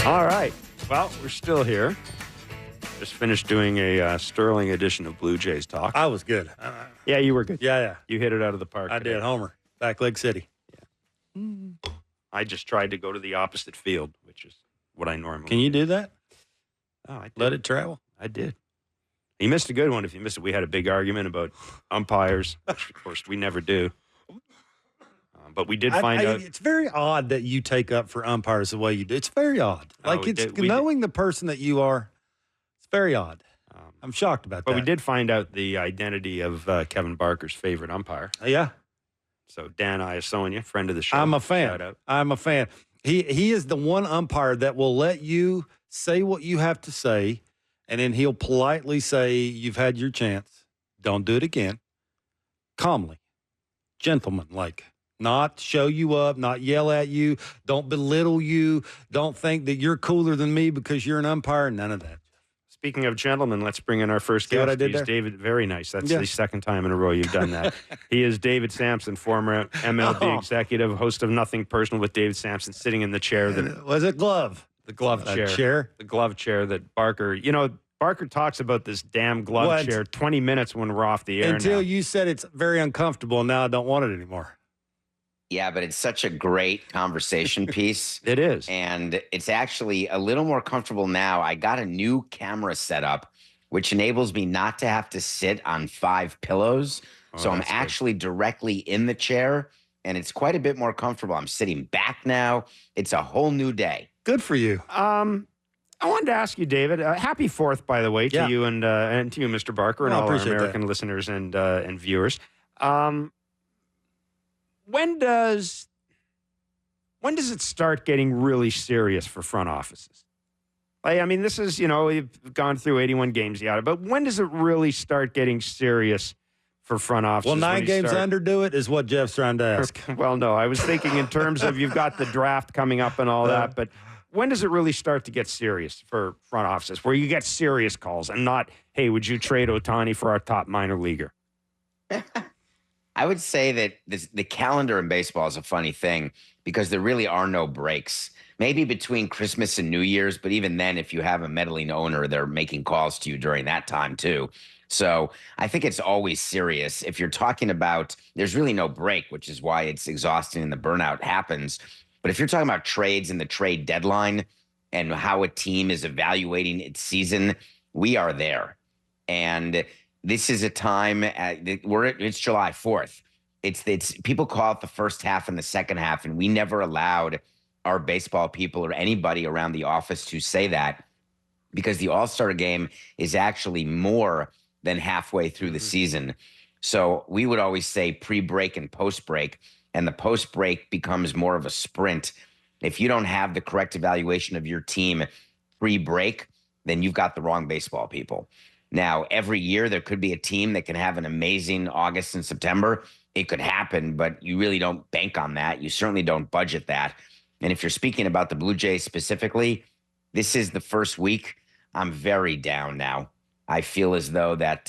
All right. Well, we're still here. Just finished doing a Sterling edition of Blue Jays Talk. I was good. Yeah, you were good. Yeah. You hit it out of the park. I did. Homer. Back Leg City. Yeah. I just tried to go to the opposite field, which is what I normally Can you do that? Oh, I did. Let it travel? I did. You missed a good one. If you missed it, we had a big argument about umpires, which, of course, we never do. But we did find out. It's very odd that you take up for umpires the way you do. It's very odd. Knowing the person that you are, it's very odd. I'm shocked about that. But we did find out the identity of Kevin Barker's favorite umpire. Yeah. So Dan Iasonia, friend of the show. I'm a fan. Shout out. I'm a fan. He is the one umpire that will let you say what you have to say, and then he'll politely say, "You've had your chance. Don't do it again." Calmly. Gentleman-like. Not show you up, not yell at you, don't belittle you, don't think that you're cooler than me because you're an umpire, none of that. Speaking of gentlemen, let's bring in our first guest. What I did He's there? David. Very nice. That's the second time in a row you've done that. He is David Samson, former MLB executive, host of Nothing Personal with David Samson, sitting in the chair. Was it glove? The glove chair. The glove chair that Barker, Barker talks about this damn glove chair 20 minutes when we're off the air Until now. you said it's very uncomfortable, and now I don't want it anymore. Yeah, but it's such a great conversation piece. It is. And it's actually a little more comfortable now. I got a new camera set up, which enables me not to have to sit on 5 pillows. So I'm actually directly in the chair, and it's quite a bit more comfortable. I'm sitting back now. It's a whole new day. Good for you. I wanted to ask you, David, happy 4th, by the way, to you and to you, Mr. Barker, and all our American listeners and viewers. When does it start getting really serious for front offices? This is, we've gone through 81 games yada, but when does it really start getting serious for front offices? Well, 9 games under do it is what Jeff's trying to ask. Well, no, I was thinking in terms of you've got the draft coming up and all that, but when does it really start to get serious for front offices, where you get serious calls and not, hey, would you trade Ohtani for our top minor leaguer? I would say that the calendar in baseball is a funny thing because there really are no breaks. Maybe between Christmas and New Year's, but even then, if you have a meddling owner, they're making calls to you during that time too. So I think it's always serious. If you're talking about, there's really no break, which is why it's exhausting and the burnout happens. But if you're talking about trades and the trade deadline and how a team is evaluating its season, we are there. And this is a time it's July 4th. It's people call it the first half and the second half, and we never allowed our baseball people or anybody around the office to say that because the All-Star game is actually more than halfway through the season. So we would always say pre-break and post-break, and the post-break becomes more of a sprint. If you don't have the correct evaluation of your team pre-break, then you've got the wrong baseball people. Now, every year there could be a team that can have an amazing August and September. It could happen, but you really don't bank on that. You certainly don't budget that. And if you're speaking about the Blue Jays specifically, this is the first week. I'm very down now. I feel as though that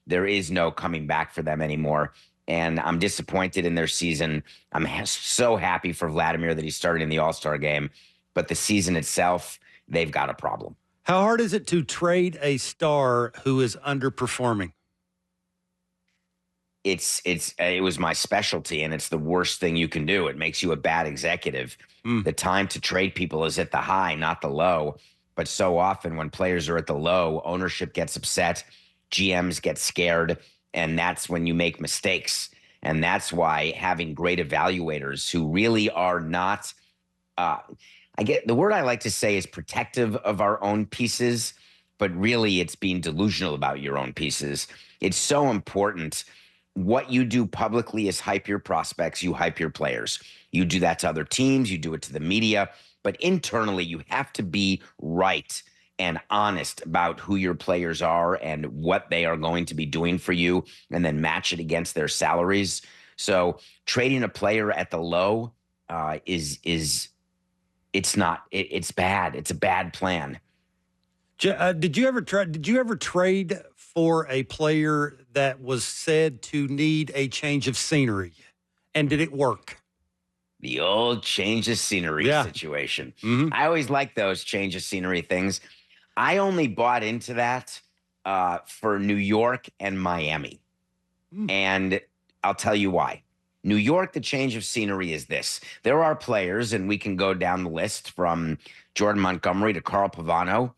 there is no coming back for them anymore. And I'm disappointed in their season. I'm so happy for Vladimir that he started in the All-Star game. But the season itself, they've got a problem. How hard is it to trade a star who is underperforming? It was my specialty, and it's the worst thing you can do. It makes you a bad executive. The time to trade people is at the high, not the low. But so often when players are at the low, ownership gets upset, GMs get scared, and that's when you make mistakes. And that's why having great evaluators who really are not the word I like to say is protective of our own pieces, but really it's being delusional about your own pieces. It's so important. What you do publicly is hype your prospects, you hype your players. You do that to other teams, you do it to the media, but internally you have to be right and honest about who your players are and what they are going to be doing for you, and then match it against their salaries. So trading a player at the low it's bad. It's a bad plan. Did you ever trade for a player that was said to need a change of scenery? And did it work? The old change of scenery situation. Mm-hmm. I always like those change of scenery things. I only bought into that for New York and Miami. And I'll tell you why. New York, the change of scenery is this. There are players, and we can go down the list from Jordan Montgomery to Carl Pavano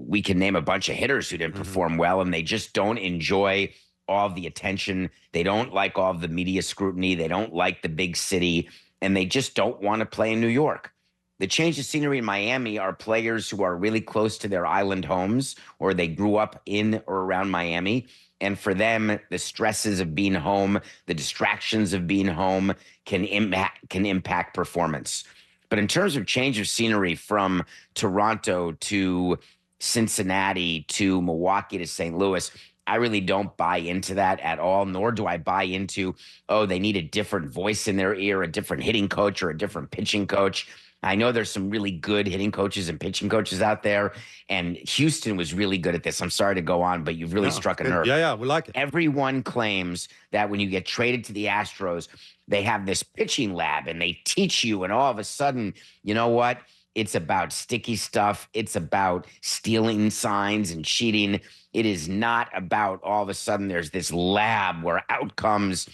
we can name a bunch of hitters who didn't perform well, and they just don't enjoy all of the attention. They don't like all of the media scrutiny. They don't like the big city, and they just don't want to play in New York. The change of scenery in Miami are players who are really close to their island homes, or they grew up in or around Miami. And for them, the stresses of being home, the distractions of being home can impact performance. But in terms of change of scenery from Toronto to Cincinnati to Milwaukee to St. Louis, I really don't buy into that at all, nor do I buy into, they need a different voice in their ear, a different hitting coach or a different pitching coach. I know there's some really good hitting coaches and pitching coaches out there, and Houston was really good at this. I'm sorry to go on, but you've really struck a nerve. Yeah, we like it. Everyone claims that when you get traded to the Astros, they have this pitching lab and they teach you, and all of a sudden, you know what? It's about sticky stuff. It's about stealing signs and cheating. It is not about all of a sudden there's this lab where out comes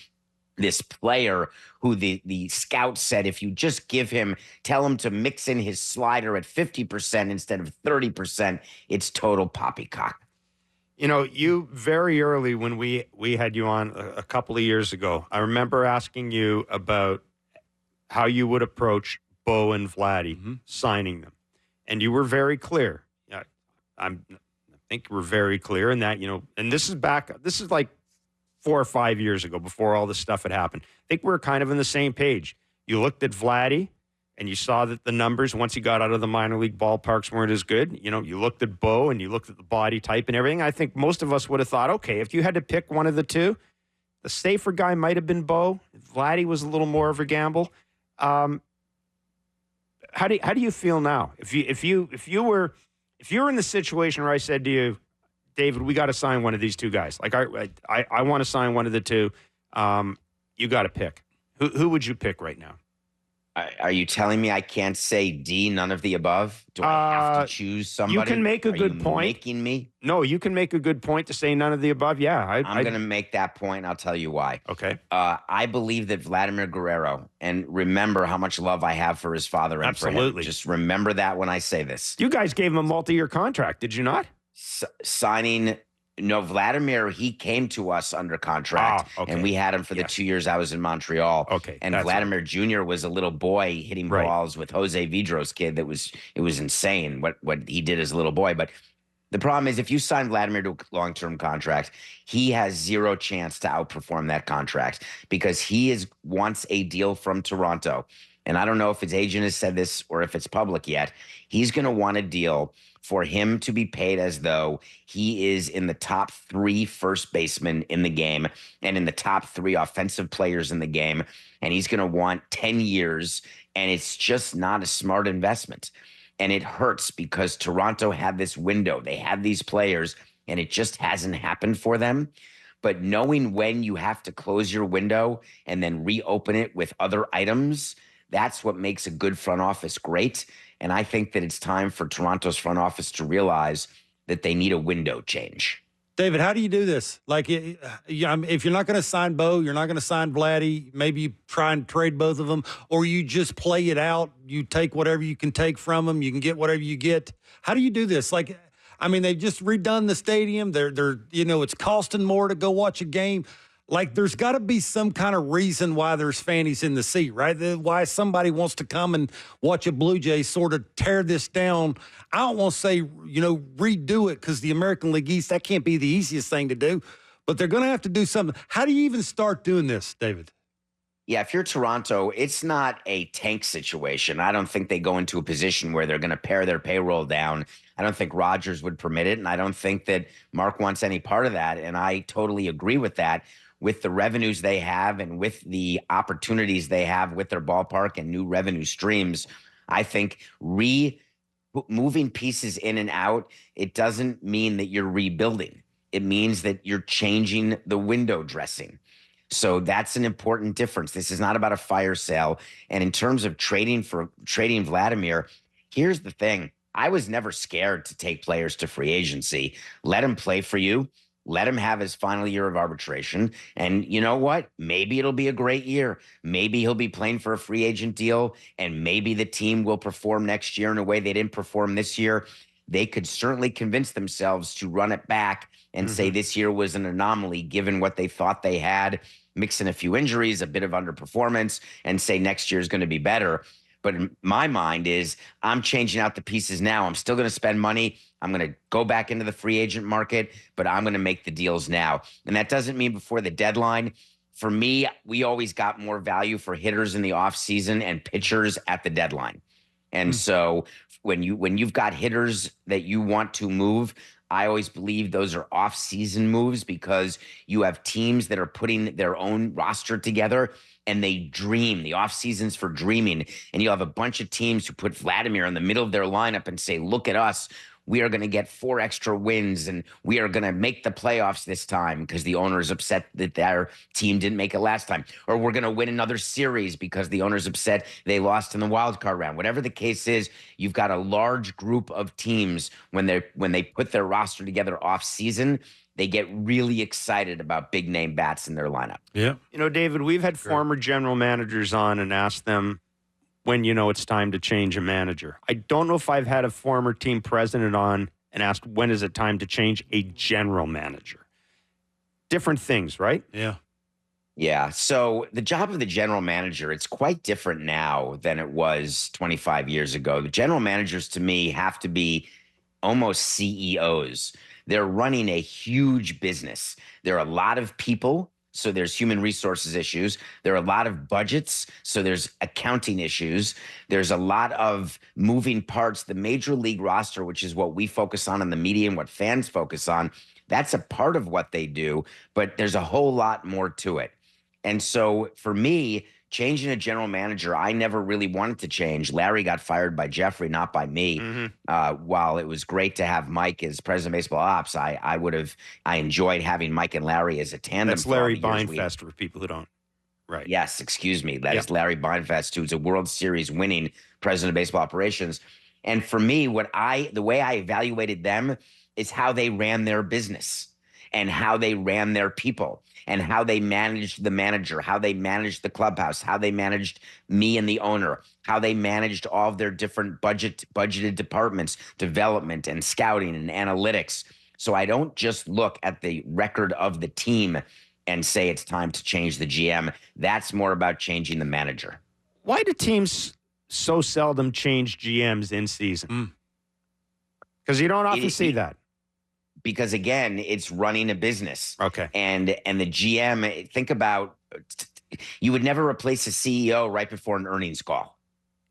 this player who the scout said, if you just tell him to mix in his slider at 50% instead of 30%, it's total poppycock. You know, you very early when we had you on a couple of years ago, I remember asking you about how you would approach Bo and Vladdy signing them. And you were very clear. I think we're very clear in that, and this is like 4 or 5 years ago before all this stuff had happened. I think we were kind of on the same page. You looked at Vladdy and you saw that the numbers, once he got out of the minor league ballparks, weren't as good. You looked at Bo and you looked at the body type and everything. I think most of us would have thought, okay, if you had to pick one of the two, the safer guy might have been Bo. Vladdy was a little more of a gamble. How do you feel now? If you were in the situation where I said to you, David, we got to sign one of these two guys. Like I want to sign one of the two. You got to pick. Who would you pick right now? Are you telling me I can't say D, none of the above? Do I have to choose somebody? You can make a good point. Making me? No, you can make a good point to say none of the above. Yeah, I'm going to make that point, and I'll tell you why. Okay. I believe that Vladimir Guerrero, and remember how much love I have for his father and for him. Just remember that when I say this. You guys gave him a multi-year contract, did you not? Vladimir, he came to us under contract, and we had him for the 2 years I was in Montreal. Okay, and Vladimir Jr. was a little boy hitting balls with Jose Vidro's kid. It was insane what he did as a little boy. But the problem is, if you sign Vladimir to a long-term contract, he has zero chance to outperform that contract because he wants a deal from Toronto. And I don't know if his agent has said this or if it's public yet. He's going to want a deal for him to be paid as though he is in the top 3 first basemen in the game and in the top 3 offensive players in the game. And he's going to want 10 years. And it's just not a smart investment. And it hurts because Toronto had this window. They had these players, and it just hasn't happened for them. But knowing when you have to close your window and then reopen it with other items, that's what makes a good front office great. And I think that it's time for Toronto's front office to realize that they need a window change. David, how do you do this? Like, if you're not going to sign Bo, you're not going to sign Vladdy, maybe you try and trade both of them, or you just play it out. You take whatever you can take from them. You can get whatever you get. How do you do this? Like, I mean, they've just redone the stadium. They're it's costing more to go watch a game. Like, there's got to be some kind of reason why there's fannies in the seat, right? Why somebody wants to come and watch a Blue Jays sort of tear this down. I don't want to say, redo it because the American League East, that can't be the easiest thing to do. But they're going to have to do something. How do you even start doing this, David? Yeah, if you're Toronto, it's not a tank situation. I don't think they go into a position where they're going to pare their payroll down. I don't think Rogers would permit it, and I don't think that Mark wants any part of that, and I totally agree with that. With the revenues they have and with the opportunities they have with their ballpark and new revenue streams, I think moving pieces in and out, it doesn't mean that you're rebuilding. It means that you're changing the window dressing. So that's an important difference. This is not about a fire sale. And in terms of trading Vladimir, here's the thing. I was never scared to take players to free agency. Let him play for you. Let him have his final year of arbitration. And you know what? Maybe it'll be a great year. Maybe he'll be playing for a free agent deal, and maybe the team will perform next year in a way they didn't perform this year. They could certainly convince themselves to run it back and say this year was an anomaly given what they thought they had, mix in a few injuries, a bit of underperformance, and say next year is going to be better. But in my mind is I'm changing out the pieces now. I'm still going to spend money. I'm going to go back into the free agent market, but I'm going to make the deals now. And that doesn't mean before the deadline. For me, we always got more value for hitters in the offseason and pitchers at the deadline. And so when you've got hitters that you want to move, I always believe those are off-season moves because you have teams that are putting their own roster together and they dream. The off-season's for dreaming. And you'll have a bunch of teams who put Vladimir in the middle of their lineup and say, look at us. We are going to get 4 extra wins and we are going to make the playoffs this time because the owner is upset that their team didn't make it last time. Or we're going to win another series because the owner's upset they lost in the wild card round. Whatever the case is, you've got a large group of teams when they put their roster together off season, they get really excited about big name bats in their lineup. Yeah. You know, David, we've had former general managers on and asked them when it's time to change a manager. I don't know if I've had a former team president on and asked when is it time to change a general manager. Different things, right? Yeah. Yeah. So the job of the general manager, it's quite different now than it was 25 years ago. The general managers, to me, have to be almost CEOs. They're running a huge business. There are a lot of people, so there's human resources issues. There are a lot of budgets, so there's accounting issues. There's a lot of moving parts. The major league roster, which is what we focus on in the media and what fans focus on, that's a part of what they do, but there's a whole lot more to it. And so for me, changing a general manager, I never really wanted to change. Larry got fired by Jeffrey, not by me. While it was great to have Mike as president of baseball ops, I enjoyed having Mike and Larry as a tandem. That's Larry Beinfest for people who don't. Right. Yes, excuse me. That is Larry Beinfest, who's a World Series winning president of baseball operations. And for me, the way I evaluated them is how they ran their business and how they ran their people and how they managed the manager, how they managed the clubhouse, how they managed me and the owner, how they managed all of their different budgeted departments, development and scouting and analytics. So I don't just look at the record of the team and say it's time to change the GM. That's more about changing the manager. Why do teams so seldom change GMs in season? Because you don't often see that. Because again, it's running a business. Okay. And the GM, think about, you would never replace a CEO right before an earnings call.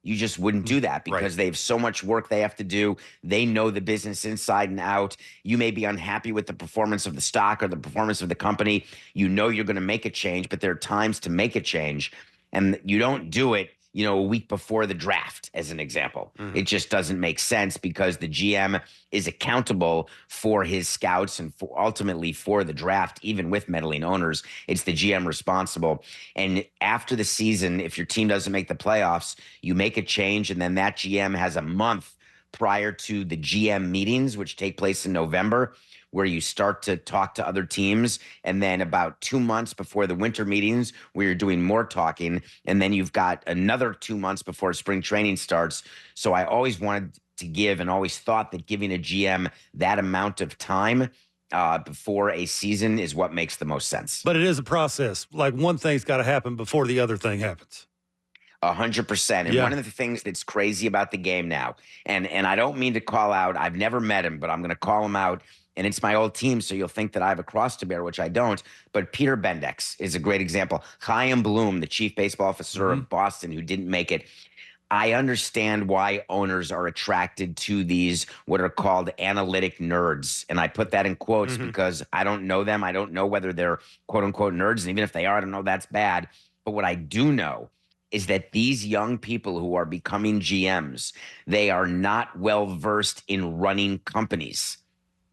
You just wouldn't do that because they have so much work they have to do. They know the business inside and out. You may be unhappy with the performance of the stock or the performance of the company. You know you're going to make a change, but there are times to make a change. And you don't do it, a week before the draft, as an example. It just doesn't make sense because the GM is accountable for his scouts and ultimately for the draft, even with meddling owners. It's the GM responsible. And after the season, if your team doesn't make the playoffs, you make a change, and then that GM has a month prior to the GM meetings, which take place in November, where you start to talk to other teams, and then about 2 months before the winter meetings where you're doing more talking, and then you've got another 2 months before spring training starts. So I always wanted to give and always thought that giving a GM that amount of time before a season is what makes the most sense. But it is a process. Like one thing's got to happen before the other thing happens. 100%. And one of the things that's crazy about the game now, and I don't mean to call out, I've never met him, but I'm going to call him out. And it's my old team, so you'll think that I have a cross to bear, which I don't. But Peter Bendex is a great example. Chaim Bloom, the chief baseball officer of Boston, who didn't make it. I understand why owners are attracted to these what are called analytic nerds. And I put that in quotes because I don't know them. I don't know whether they're quote unquote nerds. And even if they are, I don't know that's bad. But what I do know is that these young people who are becoming GMs, they are not well versed in running companies.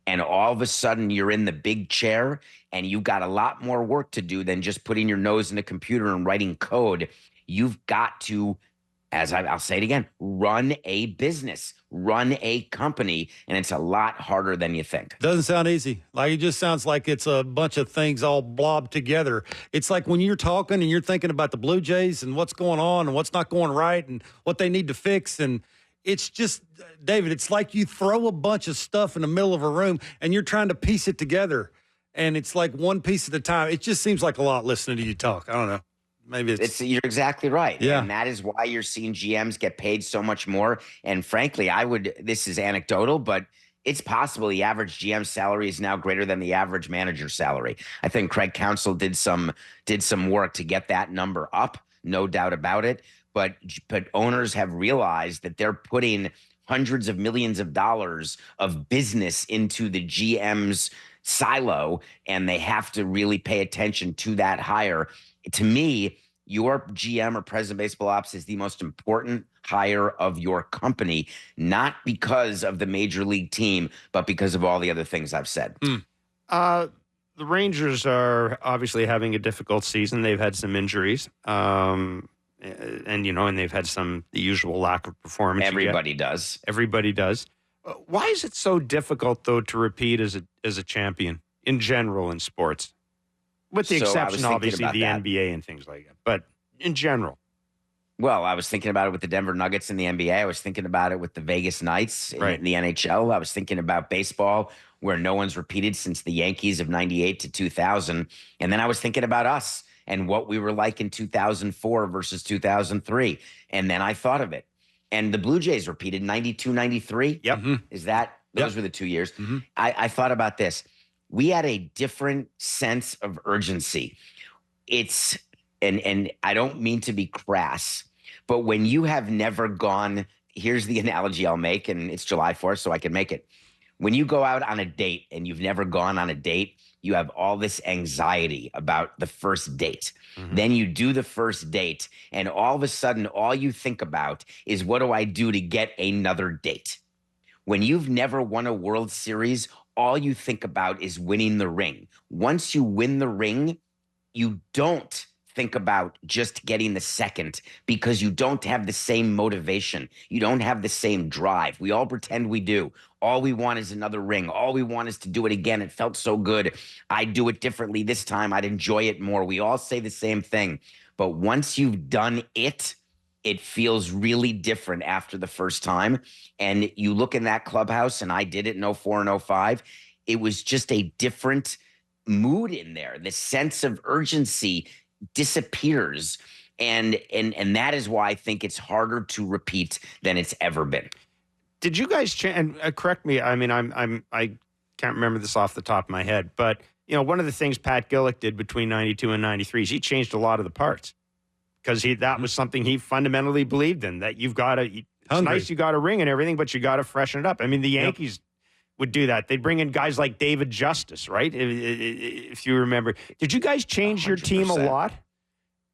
And all of a sudden you're in the big chair and you've got a lot more work to do than just putting your nose in a computer and writing code. You've got to, I'll say it again, run a business, run a company, and it's a lot harder than you think. Doesn't sound easy. Like, it just sounds like it's a bunch of things all blobbed together. It's like when you're talking and you're thinking about the Blue Jays and what's going on and what's not going right and what they need to fix. And it's just, David, it's like you throw a bunch of stuff in the middle of a room and you're trying to piece it together. And it's like one piece at a time. It just seems like a lot listening to you talk. I don't know. Maybe you're exactly right. Yeah. And that is why you're seeing GMs get paid so much more. And frankly, this is anecdotal, but it's possible the average GM salary is now greater than the average manager salary. I think Craig Counsell did some work to get that number up, no doubt about it. But owners have realized that they're putting hundreds of millions of dollars of business into the GM's silo, and they have to really pay attention to that hire. To me, your GM or president of baseball ops is the most important hire of your company, not because of the major league team, but because of all the other things I've said. The Rangers are obviously having a difficult season. They've had some injuries, and they've had the usual lack of performance. Everybody does. Everybody does. Why is it so difficult, though, to repeat as a champion in general in sports? With the exception, obviously, the NBA and things like that. But in general. Well, I was thinking about it with the Denver Nuggets in the NBA. I was thinking about it with the Vegas Knights in the NHL. I was thinking about baseball, where no one's repeated since the Yankees of 98 to 2000. And then I was thinking about us and what we were like in 2004 versus 2003. And then I thought of it. And the Blue Jays repeated 92, 93. Yep. Mm-hmm. Those were the 2 years. Mm-hmm. I thought about this. We had a different sense of urgency. And I don't mean to be crass, but when you have never gone, here's the analogy I'll make, and it's July 4th, so I can make it. When you go out on a date and you've never gone on a date, you have all this anxiety about the first date. Mm-hmm. Then you do the first date, and all of a sudden, all you think about is, what do I do to get another date? When you've never won a World Series, all you think about is winning the ring. Once you win the ring, you don't think about just getting the second, because you don't have the same motivation. You don't have the same drive. We all pretend we do. All we want is another ring. All we want is to do it again. It felt so good. I'd do it differently this time. I'd enjoy it more. We all say the same thing. But once you've done it, it feels really different after the first time. And you look in that clubhouse, and I did it in 04 and 05. It was just a different mood in there. The sense of urgency disappears. And that is why I think it's harder to repeat than it's ever been. Did you guys change? And correct me. I mean, I can't remember this off the top of my head, but one of the things Pat Gillick did between 92 and 93 is he changed a lot of the parts, because that was something he fundamentally believed in, that you've got to, it's nice you got a ring and everything, but you got to freshen it up. I mean, the Yankees would do that. They'd bring in guys like David Justice, right? If you remember. Did you guys change 100%. Your team a lot?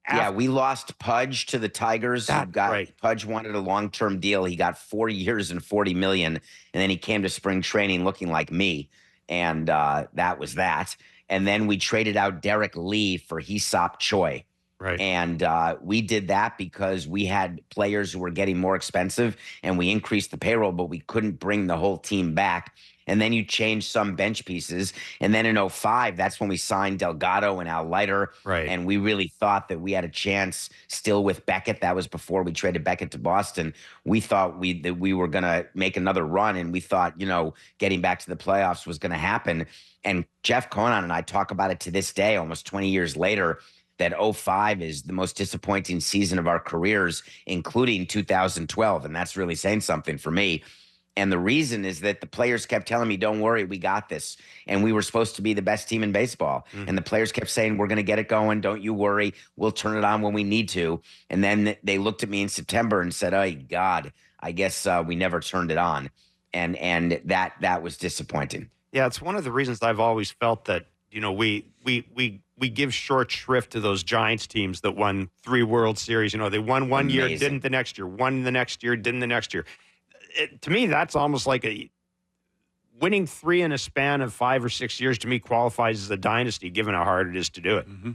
Yeah, we lost Pudge to the Tigers. Pudge wanted a long-term deal. He got 4 years and $40 million, and then he came to spring training looking like me, and that was that. And then we traded out Derek Lee for Hee-Sop Choi. Right. And we did that because we had players who were getting more expensive, and we increased the payroll, but we couldn't bring the whole team back. And then you change some bench pieces. And then in 05, that's when we signed Delgado and Al Leiter. Right. And we really thought that we had a chance still with Beckett. That was before we traded Beckett to Boston. We thought that we were going to make another run, and we thought, getting back to the playoffs was going to happen. And Jeff Conan and I talk about it to this day, almost 20 years later, that 05 is the most disappointing season of our careers, including 2012. And that's really saying something for me. And the reason is that the players kept telling me, don't worry, we got this. And we were supposed to be the best team in baseball. Mm-hmm. And the players kept saying, we're going to get it going. Don't you worry. We'll turn it on when we need to. And then they looked at me in September and said, oh, God, I guess we never turned it on. And that was disappointing. Yeah, it's one of the reasons I've always felt that, we give short shrift to those Giants teams that won 3 World Series. They won one year, didn't the next year, won the next year, didn't the next year. To me, that's almost like winning 3 in a span of 5 or 6 years, to me, qualifies as a dynasty, given how hard it is to do it. Mm-hmm.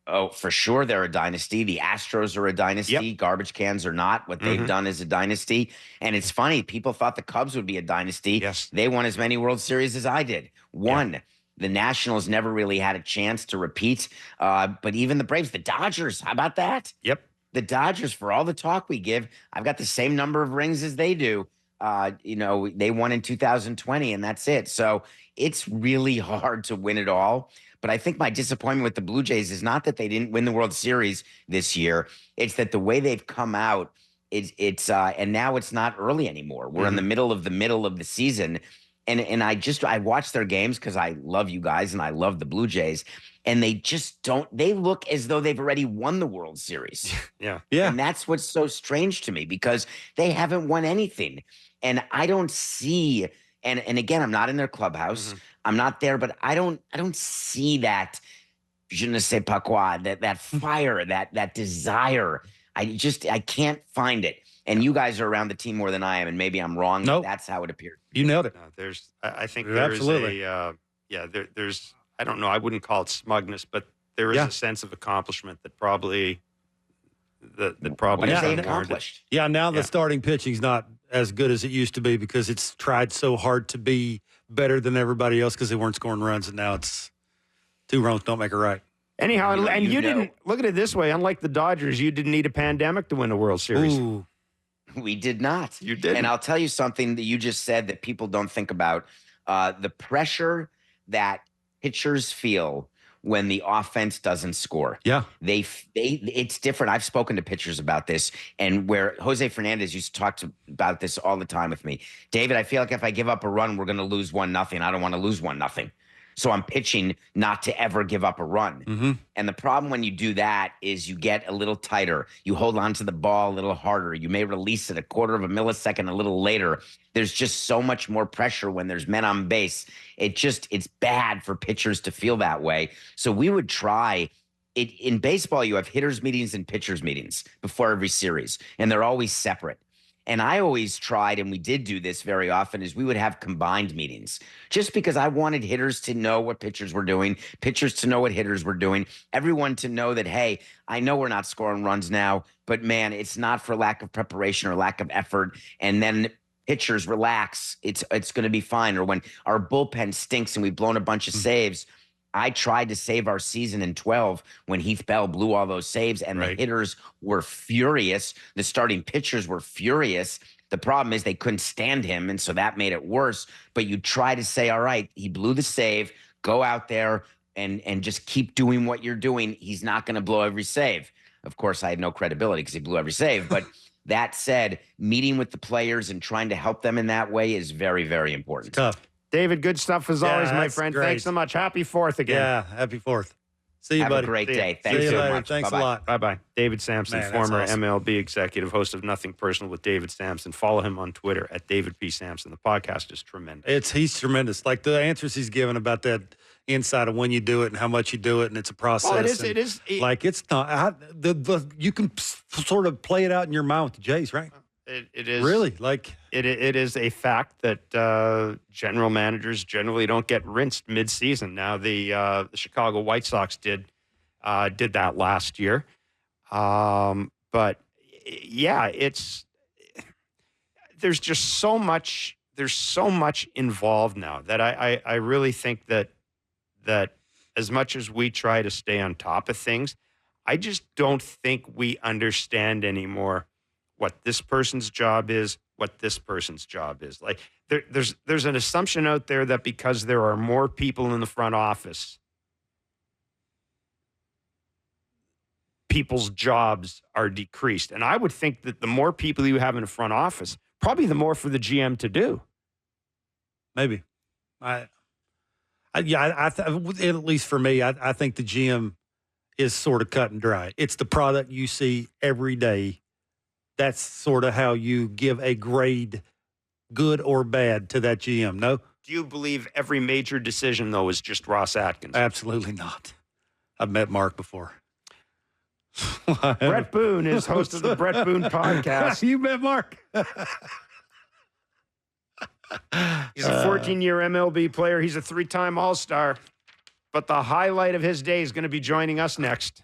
Oh, for sure, they're a dynasty. The Astros are a dynasty. Yep. Garbage cans are not. What they've done is a dynasty. And it's funny, people thought the Cubs would be a dynasty. Yes. They won as many World Series as I did. One. The Nationals never really had a chance to repeat. But even the Braves, the Dodgers, how about that? Yep. The Dodgers, for all the talk we give, I've got the same number of rings as they do. They won in 2020, and that's it. So it's really hard to win it all. But I think my disappointment with the Blue Jays is not that they didn't win the World Series this year. It's that the way they've come out, and now it's not early anymore. We're in the middle of the season. And I watch their games because I love you guys and I love the Blue Jays. And they just don't, they look as though they've already won the World Series. Yeah. And that's what's so strange to me, because they haven't won anything. And I don't see, and again, I'm not in their clubhouse. I'm not there, but I don't see that je ne sais pas quoi, that fire, that desire. I can't find it. And you guys are around the team more than I am, and maybe I'm wrong. Nope. But that's how it appeared. You nailed it. I think You're there's absolutely. there's, I don't know, I wouldn't call it smugness, but there is a sense of accomplishment that probably What have they isn't warranted. accomplished? Yeah, now the Yeah. starting pitching's not as good as it used to be because it's tried so hard to be better than everybody else because they weren't scoring runs, and now it's 2 wrongs don't make a right. Anyhow, You know, and you you know. didn't look at it this way. Unlike the Dodgers, you didn't need a pandemic to win a World Series. Ooh, We did not. You didn't. And I'll tell you something that you just said that people don't think about. The pressure that pitchers feel when the offense doesn't score. yeah. It's different. I've spoken to pitchers about this, and where Jose Fernandez used to talk about this all the time with me. David, I feel like if I give up a run, we're going to lose 1-0. I don't want to lose 1-0. So I'm pitching not to ever give up a run. Mm-hmm. And the problem when you do that is you get a little tighter. You hold on to the ball a little harder. You may release it a quarter of a millisecond a little later. There's just so much more pressure when there's men on base. It's bad for pitchers to feel that way. So we would try it. In baseball, you have hitters meetings and pitchers meetings before every series, and they're always separate. And I always tried, and we did do this very often, is we would have combined meetings just because I wanted hitters to know what pitchers were doing, pitchers to know what hitters were doing, everyone to know that, hey, I know we're not scoring runs now, but man, it's not for lack of preparation or lack of effort. And then pitchers, relax. It's going to be fine. Or when our bullpen stinks and we've blown a bunch of saves, I tried to save our season in 12 when Heath Bell blew all those saves, and the hitters were furious. The starting pitchers were furious. The problem is they couldn't stand him, and so that made it worse. But you try to say, all right, he blew the save. Go out there and just keep doing what you're doing. He's not going to blow every save. Of course, I had no credibility because he blew every save. But that said, meeting with the players and trying to help them in that way is very, very important. Tough. David, good stuff as always, my that's friend. great. Thanks so much. Happy 4th again. Yeah, happy 4th. See you, Have buddy. a great See ya. day. See Thanks you so later. much. Thanks Bye-bye. a lot. Bye-bye. David Samson, Man, that's former awesome. MLB executive, host of Nothing Personal with David Samson. Follow him on Twitter at David P. Samson. The podcast is tremendous. He's tremendous. Like the answers he's given about that inside of when you do it and how much you do it, and it's a process. Well, it and, is. like it's not you can sort of play it out in your mind with the Jays, right? It is Really, like It is a fact that general managers generally don't get rinsed mid-season. Now the Chicago White Sox did that last year, but yeah, there's just so much. There's so much involved now that I really think that as much as we try to stay on top of things, I just don't think we understand anymore what this person's job is, what this person's job is. Like there's an assumption out there that because there are more people in the front office, people's jobs are decreased. And I would think that the more people you have in the front office, probably the more for the GM to do. maybe. At least for me, I think the GM is sort of cut and dry. It's the product you see every day. That's sort of how you give a grade, good or bad, to that GM. No? Do you believe every major decision, though, is just Ross Atkins? Absolutely not. I've met Mark before. Bret Boone is host of the Bret Boone podcast. You met Mark. He's a 14-year MLB player. He's a 3-time All-Star. But the highlight of his day is going to be joining us next.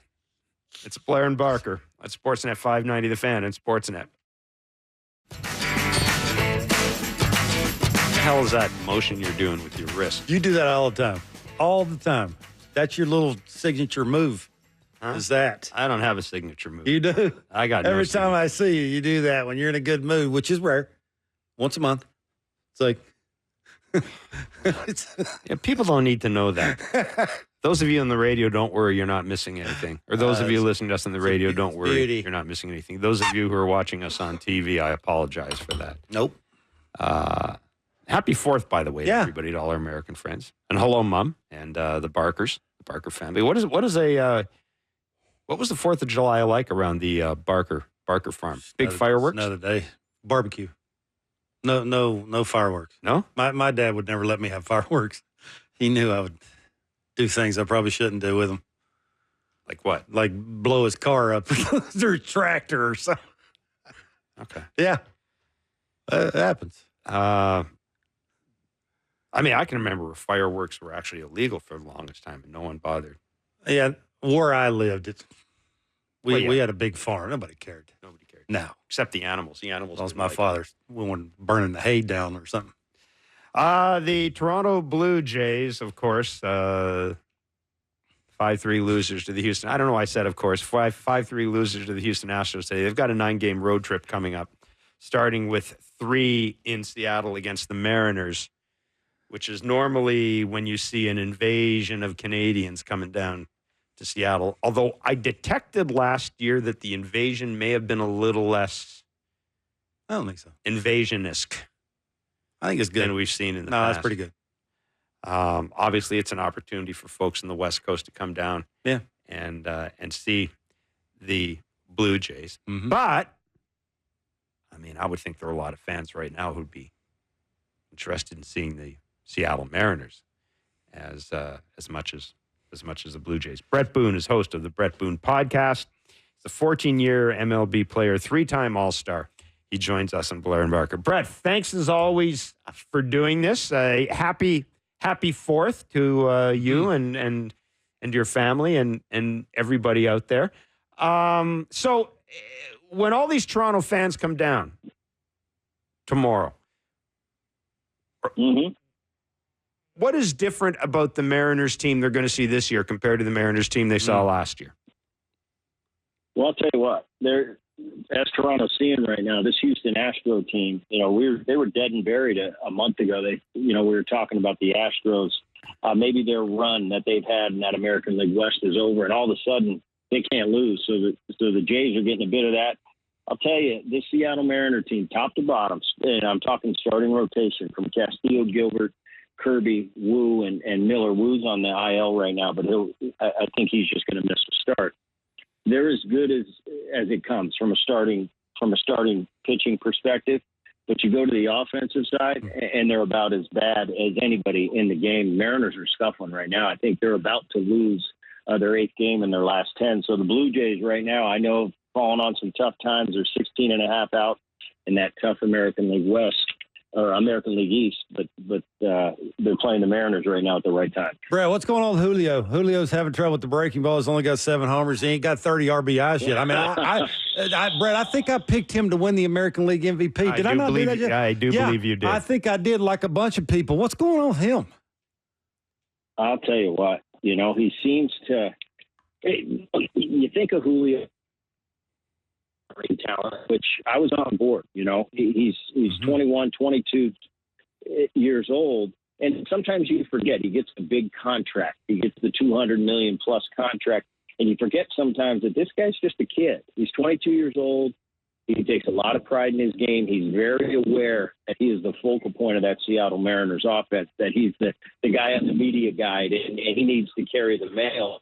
It's Blair and Barker at Sportsnet 590 The Fan and Sportsnet. What the hell is that motion you're doing with your wrist? You do that all the time. All the time. That's your little signature move. Huh? Is that? I don't have a signature move. You do. I got Every time I see you, you do that when you're in a good mood, which is rare. Once a month. It's like. Yeah, people don't need to know that. Those of you on the radio, don't worry, you're not missing anything. Or those of you listening to us on the radio, don't worry, you're not missing anything. Those of you who are watching us on TV, I apologize for that. Nope. Happy 4th, by the way, to Yeah. everybody, to all our American friends. And hello, Mom, and the Barkers, the Barker family. What was the 4th of July like around the Barker farm? Big fireworks? Another day. Barbecue. No fireworks. No? My dad would never let me have fireworks. He knew I would do things I probably shouldn't do with him. Like what? Like blow his car up through a tractor or something. Okay. Yeah. It happens. I mean, I can remember fireworks were actually illegal for the longest time and no one bothered. Yeah. Where I lived, we yeah. had a big farm. Nobody cared. Nobody cared. No. Except the animals. The animals. That was didn't my like it. father's. We weren't burning the hay down or something. The Toronto Blue Jays, of course, 5-3 losers to the Houston. I don't know why I said, of course, 5-3 losers to the Houston Astros today. They've got a 9-game road trip coming up, starting with 3 in Seattle against the Mariners, which is normally when you see an invasion of Canadians coming down to Seattle. Although I detected last year that the invasion may have been a little less I don't think so. invasion-esque. I think it's good. Than we've seen in the No, past. that's pretty good. Obviously, it's an opportunity for folks in the West Coast to come down, Yeah. and see the Blue Jays. Mm-hmm. But I mean, I would think there are a lot of fans right now who'd be interested in seeing the Seattle Mariners as much as the Blue Jays. Bret Boone is host of the Bret Boone podcast. He's a 14-year MLB player, 3-time All-Star. He joins us on Blair and Barker. Bret, thanks as always for doing this. Happy 4th to you and your family and everybody out there. So when all these Toronto fans come down tomorrow, what is different about the Mariners team they're going to see this year compared to the Mariners team they saw last year? Well, I'll tell you what, as Toronto's seeing right now, this Houston Astro team, they were dead and buried a month ago. We were talking about the Astros. Maybe their run that they've had in that American League West is over, and all of a sudden they can't lose. So the Jays are getting a bit of that. I'll tell you, this Seattle Mariner team, top to bottom, and I'm talking starting rotation from Castillo, Gilbert, Kirby, Wu, and Miller. Wu's on the IL right now, but I think he's just going to miss the start. They're as good as it comes from a starting pitching perspective. But you go to the offensive side, and they're about as bad as anybody in the game. Mariners are scuffling right now. I think they're about to lose their 8th game in their last 10. So the Blue Jays right now, I know, have fallen on some tough times. They're 16.5 out in that tough American League West or American League East, but they're playing the Mariners right now at the right time. Brad, what's going on with Julio? Julio's having trouble with the breaking ball. He's only got 7 homers. He ain't got 30 RBIs yet. I mean, Brad, I think I picked him to win the American League MVP. Did I not do that yet? I do believe you did. I think I did, like a bunch of people. What's going on with him? I'll tell you what, he seems to – you think of Julio talent, which I was on board, He's 21, 22 years old, and sometimes you forget he gets a big contract. He gets the $200 million plus contract, and you forget sometimes that this guy's just a kid. He's 22 years old. He takes a lot of pride in his game. He's very aware that he is the focal point of that Seattle Mariners offense, that he's the guy on the media guide, and he needs to carry the mail.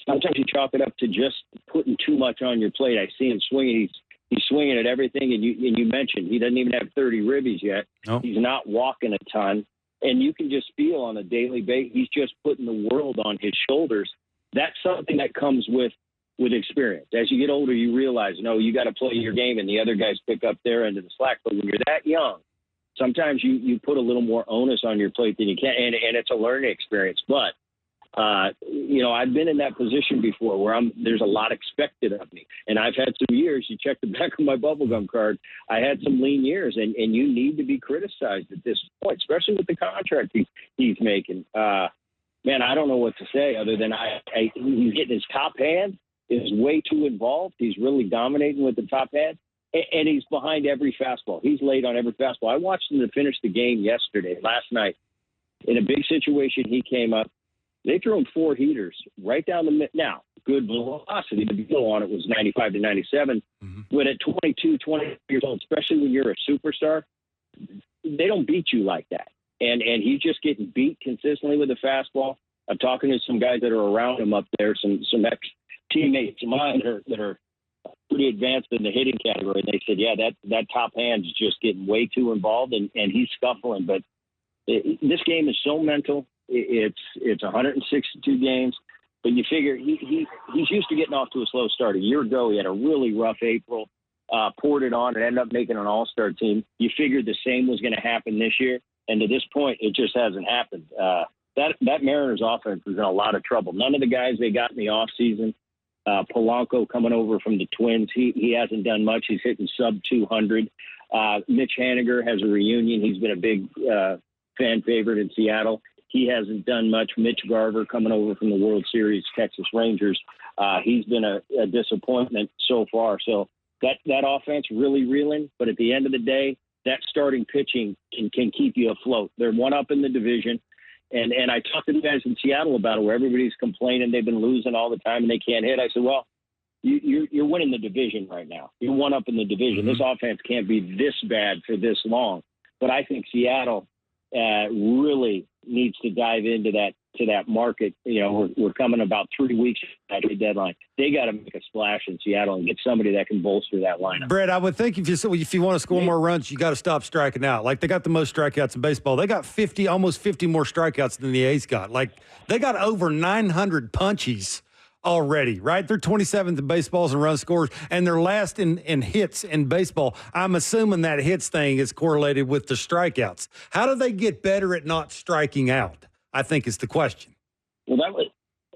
Sometimes you chalk it up to just putting too much on your plate. I see him swinging. He's swinging at everything, and you mentioned he doesn't even have 30 ribbies yet. Nope. He's not walking a ton, and you can just feel on a daily basis he's just putting the world on his shoulders. That's something that comes with experience. As you get older, you realize, you got to play your game, and the other guys pick up their end of the slack. But when you're that young, Sometimes you put a little more onus on your plate than you can, and it's a learning experience. But I've been in that position before where there's a lot expected of me. And I've had some years, you check the back of my bubblegum card, I had some lean years, and you need to be criticized at this point, especially with the contract he's making. Man, I don't know what to say other than he's getting his top hand is way too involved. He's really dominating with the top hand, and he's behind every fastball. He's late on every fastball. I watched him to finish the game last night. In a big situation, he came up. They threw him 4 heaters right down the middle. Now, good velocity. The deal on it was 95 to 97. Mm-hmm. But at 22, 20 years old, especially when you're a superstar, they don't beat you like that. And he's just getting beat consistently with the fastball. I'm talking to some guys that are around him up there, some ex-teammates of mine that are pretty advanced in the hitting category. And they said, yeah, that top hand's just getting way too involved, and he's scuffling. But this game is so mental. It's 162 games, but you figure he's used to getting off to a slow start. A year ago, he had a really rough April, poured it on, and ended up making an all-star team. You figured the same was going to happen this year, and to this point, it just hasn't happened. That Mariners offense is in a lot of trouble. None of the guys they got in the offseason, Polanco coming over from the Twins, he hasn't done much. He's hitting sub 200. Mitch Haniger has a reunion. He's been a big fan favorite in Seattle. He hasn't done much. Mitch Garver coming over from the World Series, Texas Rangers. He's been a disappointment so far. So that offense really reeling. But at the end of the day, that starting pitching can keep you afloat. They're one up in the division. And I talked to the guys in Seattle about it, where everybody's complaining they've been losing all the time and they can't hit. I said, well, you're winning the division right now. You're one up in the division. Mm-hmm. This offense can't be this bad for this long. But I think Seattle really needs to dive into that market. We're coming about 3 weeks at the deadline. They got to make a splash in Seattle and get somebody that can bolster that lineup. Brett, I would think if you want to score more runs, you got to stop striking out. Like, they got the most strikeouts in baseball. They got almost 50 more strikeouts than the A's got. Like, they got over 900 punchies already, right? They're 27th in baseballs and run scores, and they're last in hits in baseball. I'm assuming that hits thing is correlated with the strikeouts. How do they get better at not striking out, I think, is the question. Well,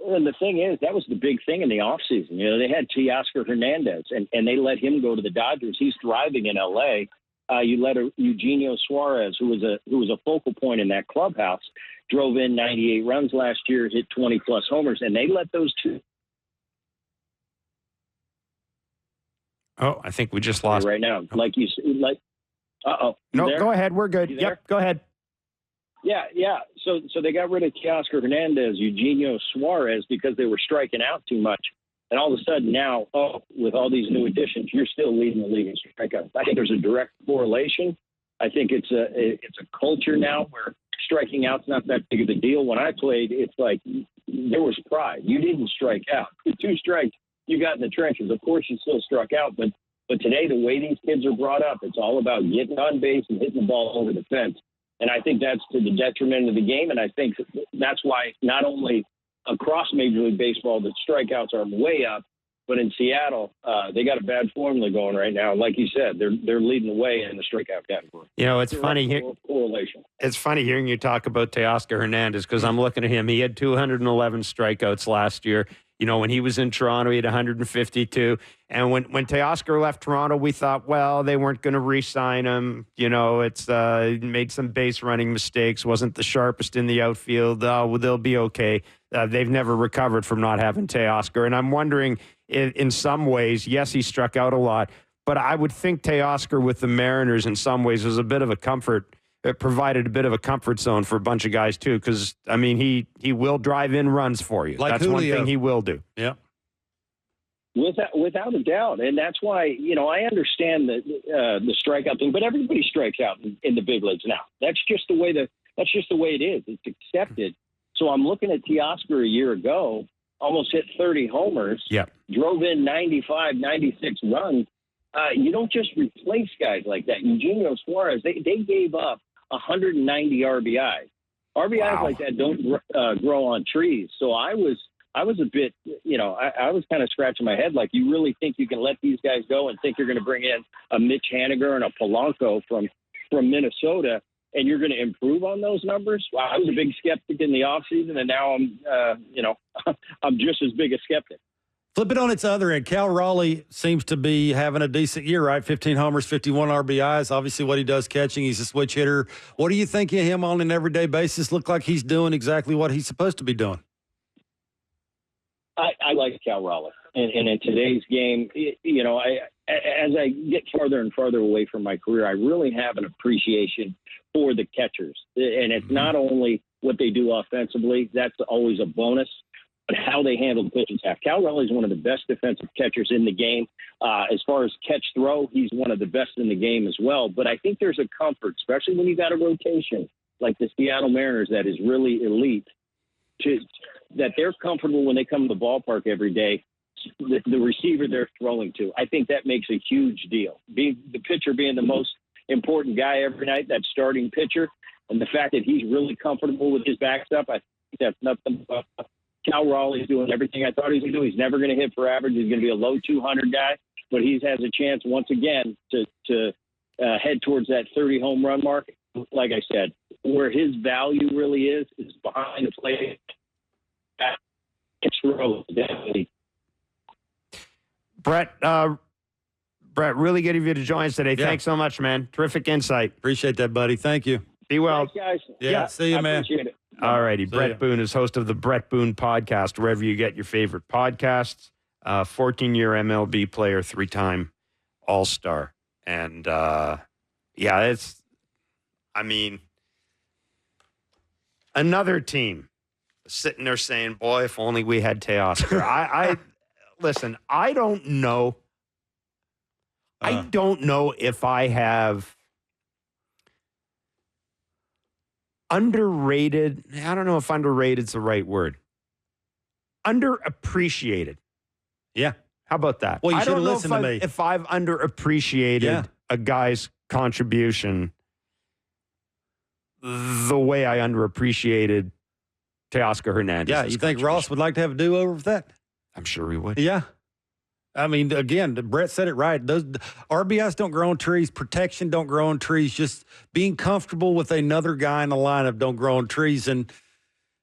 the thing is, that was the big thing in the offseason. They had Teoscar Hernandez, and they let him go to the Dodgers. He's thriving in L.A. You let Eugenio Suarez, who was a focal point in that clubhouse, drove in 98 runs last year, hit 20-plus homers, and they let those two. Oh, I think we just lost right now. Like you like. Uh-oh. No, there? Go ahead. We're good. Yep, go ahead. Yeah. So they got rid of Teoscar Hernandez, Eugenio Suarez, because they were striking out too much. And all of a sudden now, with all these new additions, you're still leading the league in strikeouts. I think there's a direct correlation. I think it's a culture now where striking out's not that big of a deal. When I played, it's like there was pride. You didn't strike out. 2 strikes, you got in the trenches. Of course, you still struck out, but today, the way these kids are brought up, it's all about getting on base and hitting the ball over the fence. And I think that's to the detriment of the game. And I think that's why not only across Major League Baseball the strikeouts are way up, but in Seattle, they got a bad formula going right now. Like you said, they're leading the way in the strikeout category. It's funny. Correlation. It's funny hearing you talk about Teoscar Hernandez, because I'm looking at him. He had 211 strikeouts last year. When he was in Toronto, he had 152. And when Teoscar left Toronto, we thought, well, they weren't going to re-sign him. It's made some base running mistakes, wasn't the sharpest in the outfield. They'll be okay. They've never recovered from not having Teoscar. And I'm wondering, in some ways, yes, he struck out a lot, but I would think Teoscar with the Mariners in some ways was a bit of a comfort. It provided a bit of a comfort zone for a bunch of guys, too, because, he will drive in runs for you. Like That's Julio. one thing he will do. Yeah. Without a doubt. And that's why, I understand the strikeout thing, but everybody strikes out in the big leagues now. That's just the way it is. It's accepted. So I'm looking at Teoscar a year ago, almost hit 30 homers, drove in 95, 96 runs. You don't just replace guys like that. Eugenio Suarez, they gave up 190 RBIs. RBIs like that don't grow on trees. So I was a bit, I was kind of scratching my head. Like, you really think you can let these guys go and think you're going to bring in a Mitch Haniger and a Polanco from from Minnesota, and you're going to improve on those numbers. Well, I was a big skeptic in the offseason, and now I'm just as big a skeptic. Flip it on its other end. Cal Raleigh seems to be having a decent year, right? 15 homers, 51 RBIs. Obviously, what he does catching, he's a switch hitter. What do you think of him on an everyday basis? Look like he's doing exactly what he's supposed to be doing. I like Cal Raleigh. And in today's game, as I get farther and farther away from my career, I really have an appreciation for the catchers. And it's not only what they do offensively, that's always a bonus, but how they handle the pitching staff. Cal Raleigh is one of the best defensive catchers in the game. As far as catch throw, he's one of the best in the game as well. But I think there's a comfort, especially when you got a rotation like the Seattle Mariners that is really elite, that they're comfortable when they come to the ballpark every day. The receiver they're throwing to. I think that makes a huge deal. The pitcher being the most important guy every night, that starting pitcher, and the fact that he's really comfortable with his backstop, I think that's nothing but Cal Raleigh is doing everything I thought he was going to do. He's never going to hit for average. He's going to be a low 200 guy, but he has a chance once again to head towards that 30 home run mark. Like I said, where his value really is behind the plate. Definitely. Bret, really good of you to join us today. Yeah. Thanks so much, man. Terrific insight. Appreciate that, buddy. Thank you. Be well. Thanks, guys. Yeah, see you, man. Appreciate it. All righty. Bret Boone is host of the Bret Boone podcast, wherever you get your favorite podcasts. 14-year MLB player, 3-time All-Star. And, another team sitting there saying, boy, if only we had Teoscar. Listen, I don't know. I don't know if I have underrated. I don't know if underrated is the right word. Underappreciated. Yeah. How about that? Well, you should listen to me. If I've underappreciated a guy's contribution the way I underappreciated Teoscar Hernandez. Yeah, you think Ross would like to have a do-over with that? I'm sure he would. Yeah. I mean, again, Bret said it right. Those RBIs don't grow on trees. Protection don't grow on trees. Just being comfortable with another guy in the lineup don't grow on trees. And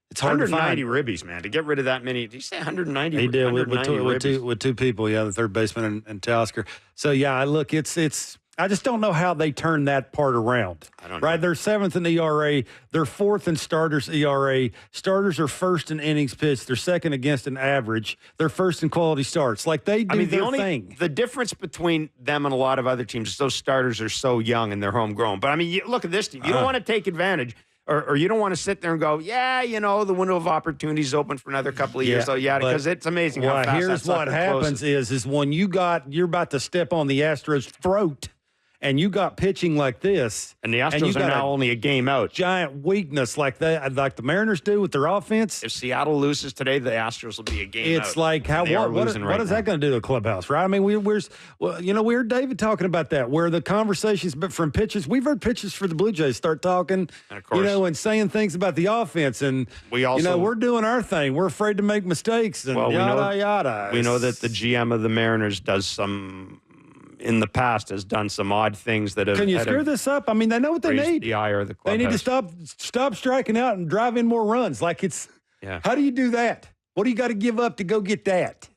it's hard to find. 190 ribbies, man. To get rid of that many. Did you say 190? He did with two people. Yeah, the third baseman and Teoscar. So, yeah, look, it's I just don't know how they turn that part around. I don't know. Right? They're 7th in ERA. They're 4th in starters ERA. Starters are 1st in innings pitched. They're 2nd against an average. They're 1st in quality starts. Like, they do their thing. The difference between them and a lot of other teams is those starters are so young and they're homegrown. But, I mean, look at this team. You don't want to take advantage or you don't want to sit there and go, the window of opportunity is open for another couple of years. So, because it's amazing how fast here's what happens is when you're about to step on the Astros' throat, and you got pitching like this. And the Astros are now only a game out. Giant weakness like that, like the Mariners do with their offense. If Seattle loses today, the Astros will be a game out. It's like, what is that going to do to the clubhouse, right? I mean, we heard David talking about that, where the conversations from pitchers, we've heard pitchers for the Blue Jays start talking, and of course, and saying things about the offense. And, we also, we're doing our thing. We're afraid to make mistakes and yada. We know that the GM of the Mariners in the past has done some odd things that have. Can you screw this up? I mean, they know what they need. The ire of the clubhouse. They need to stop striking out and drive in more runs. Like how do you do that? What do you got to give up to go get that?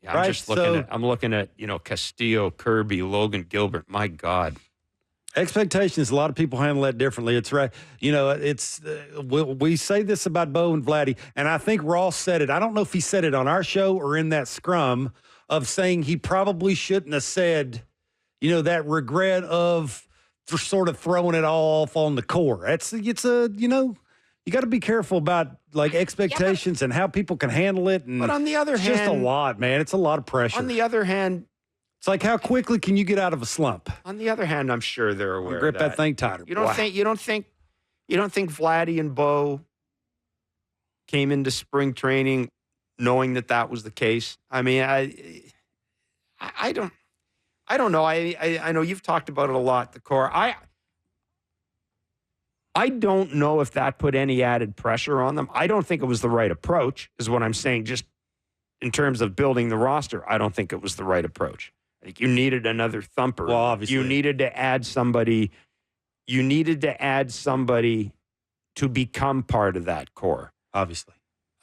Yeah, right? I'm looking at Castillo, Kirby, Logan Gilbert. My God. Expectations. A lot of people handle that differently. It's right. We say this about Bo and Vladdy, and I think Ross said it. I don't know if he said it on our show or in that scrum of saying he probably shouldn't have said, that regret of sort of throwing it all off on the core. You got to be careful about like expectations and how people can handle it. But on the other hand, it's just a lot, man. It's a lot of pressure. On the other hand, it's like how quickly can you get out of a slump? On the other hand, I'm sure they're aware. Grip that thing tighter. You don't think Vladdy and Bo came into spring training knowing that was the case? I mean, I don't know. I know you've talked about it a lot, the core. I don't know if that put any added pressure on them. I don't think it was the right approach, is what I'm saying. Just in terms of building the roster, I don't think it was the right approach. I think you needed another thumper. Well, obviously. You needed to add somebody you needed to add somebody to become part of that core. Obviously.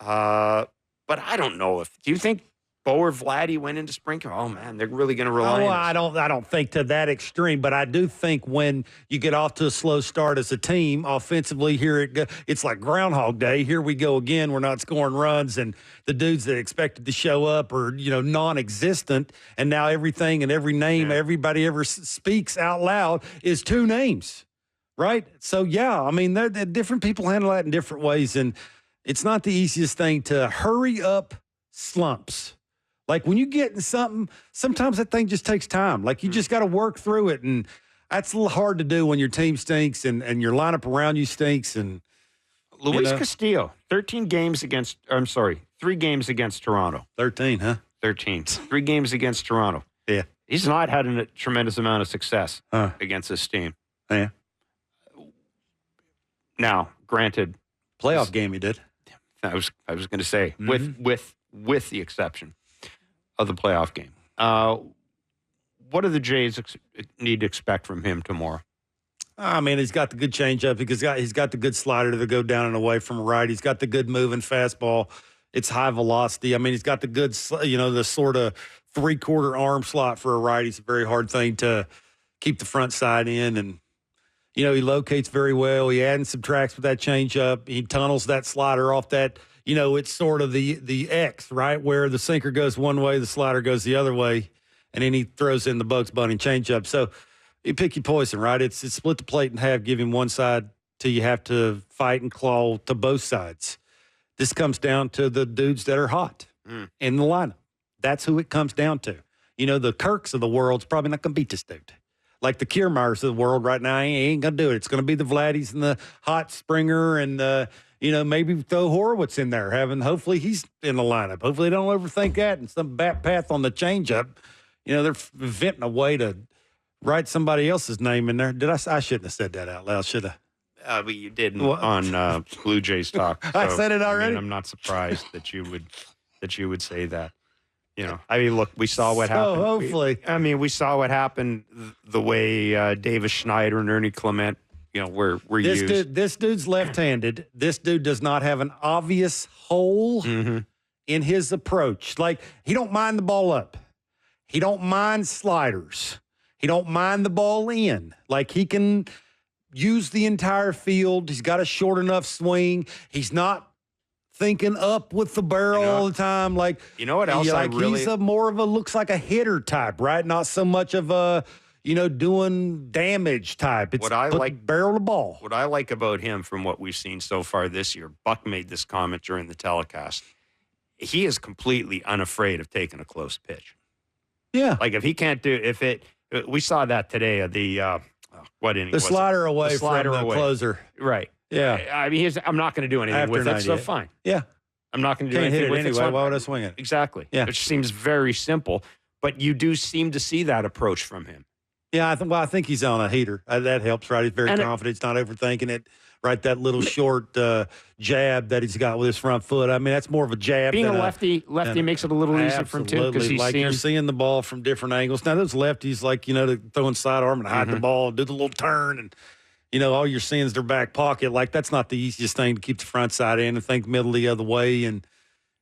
But I don't know do you think Bo or Vladdy went into spring camp? Oh man, they're really going to rely on us. I don't think to that extreme, but I do think when you get off to a slow start as a team, offensively, it's like Groundhog Day. Here we go again. We're not scoring runs, and the dudes that expected to show up are non-existent, and now everything and every name everybody ever speaks out loud is 2 names, right? So yeah, I mean, they're different people handle that in different ways, and it's not the easiest thing to hurry up slumps. Like when you get in something, sometimes that thing just takes time. Like you just got to work through it. And that's a little hard to do when your team stinks and your lineup around you stinks. And Luis Castillo, 3 games against Toronto. 13, huh? 13. 3 games against Toronto. Yeah. He's not had a tremendous amount of success against this team. Yeah. Now, granted. Playoff game he did. I was going to say, with the exception of the playoff game. What do the Jays need to expect from him tomorrow? I mean, he's got the good changeup because he's got the good slider to go down and away from right. He's got the good moving fastball. It's high velocity. I mean, he's got the good, the sort of 3/4 arm slot for a righty. It's a very hard thing to keep the front side in. And, he locates very well. He adds and subtracts with that changeup. He tunnels that slider off that. It's sort of the X, right, where the sinker goes one way, the slider goes the other way, and then he throws in the Bugs Bunny changeup. So you pick your poison, right? It's split the plate in half, give him one side till you have to fight and claw to both sides. This comes down to the dudes that are hot in the lineup. That's who it comes down to. The Kirks of the world's probably not going to beat this dude. Like the Kiermaiers of the world right now, he ain't going to do it. It's going to be the Vladdys and the Hot Springer and the maybe throw Horowitz in there. Hopefully he's in the lineup. Hopefully they don't overthink that and some bat path on the changeup. They're inventing a way to write somebody else's name in there. I shouldn't have said that out loud, should I? But you did on Blue Jays Talk. So, I said it already. I'm not surprised that you would say that. Look, we saw what happened. Hopefully. We saw what happened the way Davis Schneider and Ernie Clement, were used. This dude's left-handed. This dude does not have an obvious hole in his approach. Like, he don't mind the ball up. He don't mind sliders. He don't mind the ball in. Like, he can use the entire field. He's got a short enough swing. He's not thinking up with the barrel all the time. Like, what else he's more of looks like a hitter type, right? Not so much of a, doing damage type. It's barrel the ball. What I like about him from what we've seen so far this year, Buck made this comment during the telecast. He is completely unafraid of taking a close pitch. Yeah. Like if he can't we saw that today at the, what inning? The slider away from the closer. Right. Yeah. I'm not going to do anything with it, so fine. Yeah. I'm not going to do Can't anything hit it with anyway. it. Why would I swing it? Exactly. Yeah. Which seems very simple, but you do seem to see that approach from him. Yeah, I think he's on a heater. That helps, right? He's very confident. He's not overthinking it. Right, that little short jab that he's got with his front foot. I mean, that's more of a jab. Being a lefty makes it a little easier for him, too. Because you're seeing the ball from different angles. Now, those lefties, they're throwing sidearm and hide the ball, do the little turn, and, all you're seeing is their back pocket. Like, that's not the easiest thing to keep the front side in and think middle the other way. And,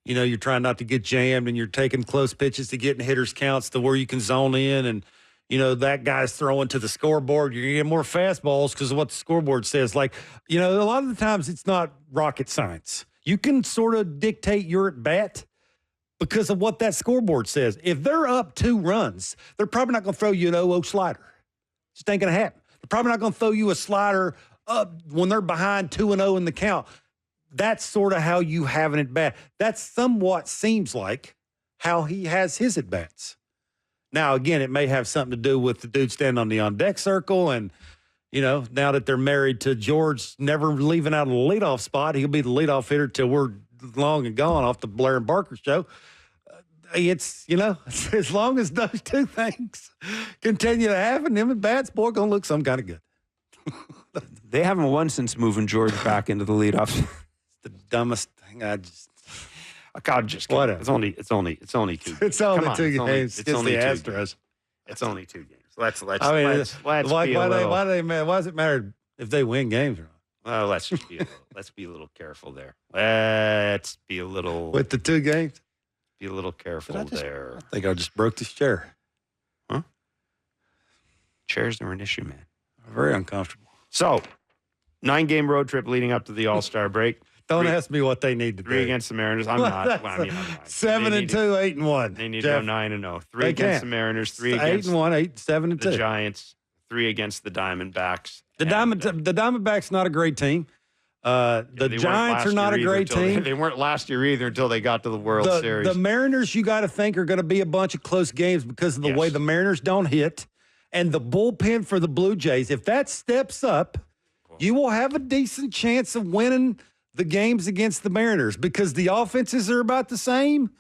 you're trying not to get jammed, and you're taking close pitches to get in hitters' counts to where you can zone in. And, that guy's throwing to the scoreboard. You're going to get more fastballs because of what the scoreboard says. Like, a lot of the times it's not rocket science. You can sort of dictate your at-bat because of what that scoreboard says. If they're up 2 runs, they're probably not going to throw you an 0-0 slider. Just ain't going to happen. They're probably not going to throw you a slider up when they're behind 2-0 in the count. That's sort of how you have an at-bat. That somewhat seems like how he has his at-bats. Now, again, it may have something to do with the dude standing on the on-deck circle and, now that they're married to George never leaving out of the leadoff spot, he'll be the leadoff hitter till we're long and gone off the Blair and Barker show. It's, as long as those 2 things continue to happen, him and bats, boy, going to look some kind of good. They haven't won since moving George back into the leadoff. The dumbest thing. God, just whatever. It's only 2 games. It's only 2 games. It's only 2 games. It's only 2 games. let's I mean, why why does it matter if they win games or not? Well, let's be a little careful there. Let's be a little With the 2 games? be a little careful there. I think I just broke this chair. Huh? Chairs are an issue, man. Very uncomfortable. So, 9-game road trip leading up to the All-Star break. Don't ask me what they need to do. 3 against the Mariners. I'm not. Well, I mean, I'm not. 7-2, 8-1. They need Jeff, to go 9-0. 3 they against can't. the Mariners. 3 against 8-1, 7-2. the Giants. 3 against the Diamondbacks. The Diamondbacks not a great team. The Giants are not a great team. They weren't last year either until they got to the World Series. The Mariners, you got to think, are going to be a bunch of close games because of the way the Mariners don't hit. And the bullpen for the Blue Jays, if that steps up, you will have a decent chance of winning the games against the Mariners because the offenses are about the same.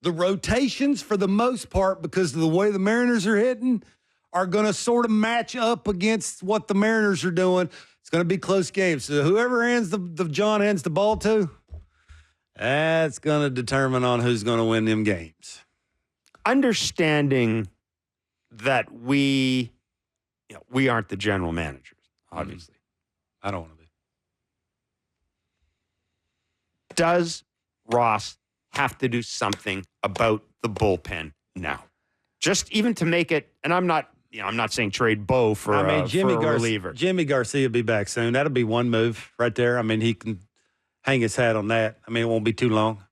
The rotations, for the most part, because of the way the Mariners are hitting, are going to sort of match up against what the Mariners are doing. It's going to be close games. So whoever John hands the ball to, that's going to determine on who's going to win them games. Understanding that we aren't the general managers, obviously. I don't want to be. Does Ross have to do something about the bullpen now? Just even to make it, and I'm not saying trade Bo for a reliever. Jimmy Garcia will be back soon. That'll be one move right there. I mean, he can hang his hat on that. I mean, it won't be too long.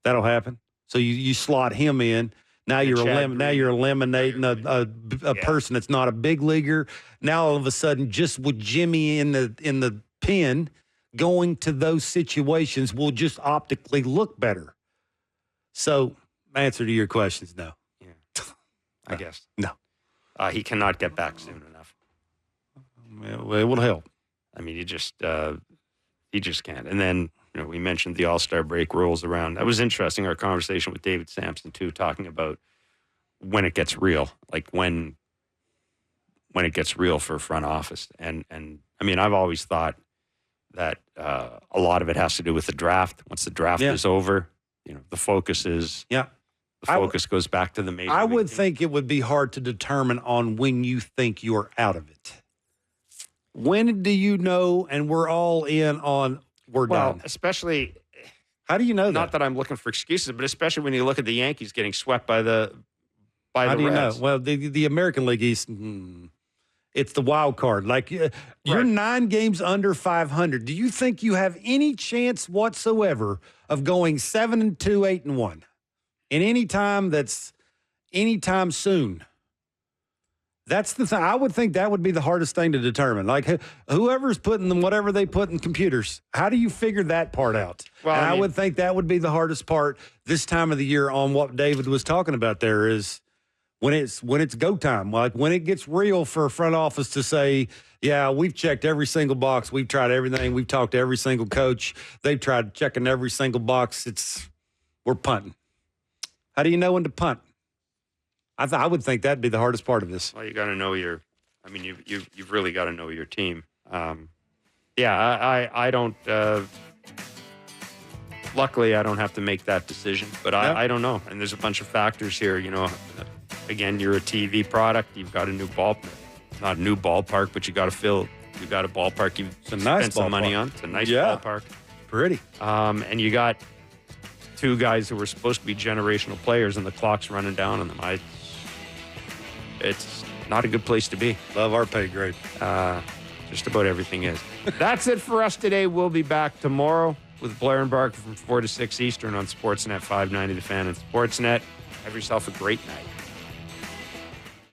That'll happen. So you slot him in. Now you're eliminating a person that's not a big leaguer. Now all of a sudden, just with Jimmy in the pen, going to those situations will just optically look better. So, answer to your questions, no. Yeah, I guess no. He cannot get back soon enough. Well, it will help. I mean, he just can't. And then we mentioned the All-Star break rolls around. That was interesting. Our conversation with David Samson too, talking about when it gets real, like when it gets real for front office. And I mean, I've always thought that a lot of it has to do with the draft. Once the draft is over, the focus is the focus goes back to the major. I would team. think it would be hard to determine on when you think you're out of it. When do you know? And we're all in on we're done. Especially. How do you know that? Not that I'm looking for excuses, but especially when you look at the Yankees getting swept by the How do you know? Reds. Well, the American League East, it's the wild card. Like you're 9 games under 500. Do you think you have any chance whatsoever of going 7-2, 8-1 in any time that's anytime soon? That's the thing. I would think that would be the hardest thing to determine. Like whoever's putting them, whatever they put in computers, how do you figure that part out? Well, and I would think that would be the hardest part this time of the year on what David was talking about there is when it's go time, like when it gets real for a front office to say, yeah, we've checked every single box. We've tried everything. We've talked to every single coach. They've tried checking every single box. We're punting. How do you know when to punt? I would think that'd be the hardest part of this. Well, you got to know you've really got to know your team. I don't. Luckily, I don't have to make that decision, but I don't know. And there's a bunch of factors here. Again, you're a TV product. You've got a new not a new ballpark, but you got to fill. You got a ballpark. You've spent some money on. It's a nice ballpark. Pretty. And you got 2 guys who were supposed to be generational players, and the clock's running down on them. It's not a good place to be. Love our pay grade. Just about everything is. That's it for us today. We'll be back tomorrow with Blair and Barker from 4 to 6 Eastern on Sportsnet 590 The Fan and Sportsnet. Have yourself a great night.